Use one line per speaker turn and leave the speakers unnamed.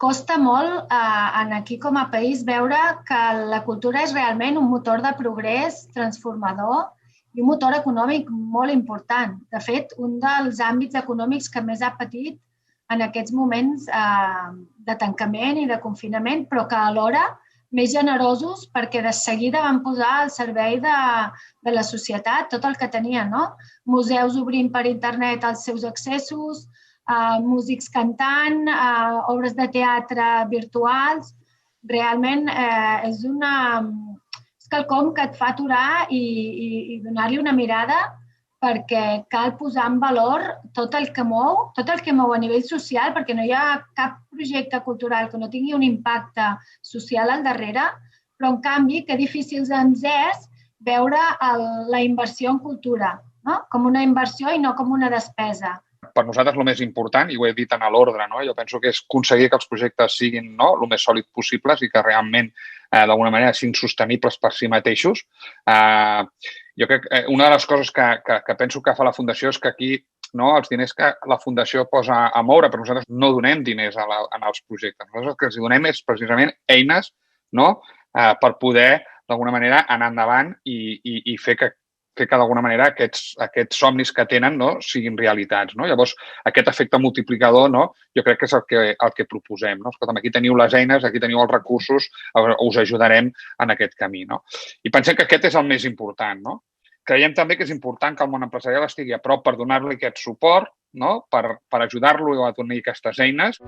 costa molt aquí com a país veure que la cultura és realment un motor de progrés transformador i un motor econòmic molt important. De fet, un dels àmbits econòmics que més ha patit en aquests moments de tancament i de confinament, però que alhora més generosos perquè de seguida van posar al servei de la societat tot el que tenien, no? Museus obrint per internet els seus accessos, músics cantant, obres de teatre virtuals. Realment és quelcom que et fa aturar i donar-li una mirada perquè cal posar en valor tot el que mou a nivell social, perquè no hi ha cap projecte cultural que no tingui un impacte social al darrere, però en canvi que difícil ens és veure la inversió en cultura, no? Com una inversió i no com una despesa.
Per nosaltres el més important, i ho he dit en l'ordre, no? Jo penso que és aconseguir que els projectes siguin el més sòlids possibles i que realment d'alguna manera siguin sostenibles per si mateixos. Jo crec que una de les coses que penso que fa la Fundació és que aquí els diners que la Fundació posa a moure, però nosaltres no donem diners als projectes. Nosaltres el que els donem és precisament eines per poder d'alguna manera anar endavant i fer que d'alguna manera aquests somnis que tenen siguin realitats. Llavors, aquest efecte multiplicador jo crec que és el que proposem. Escolta'm, aquí teniu les eines, aquí teniu els recursos, us ajudarem en aquest camí. I pensem que aquest és el més important. Creiem també que és important que el món empresarial estigui a prop per donar-li aquest suport, per ajudar-lo a tenir aquestes eines.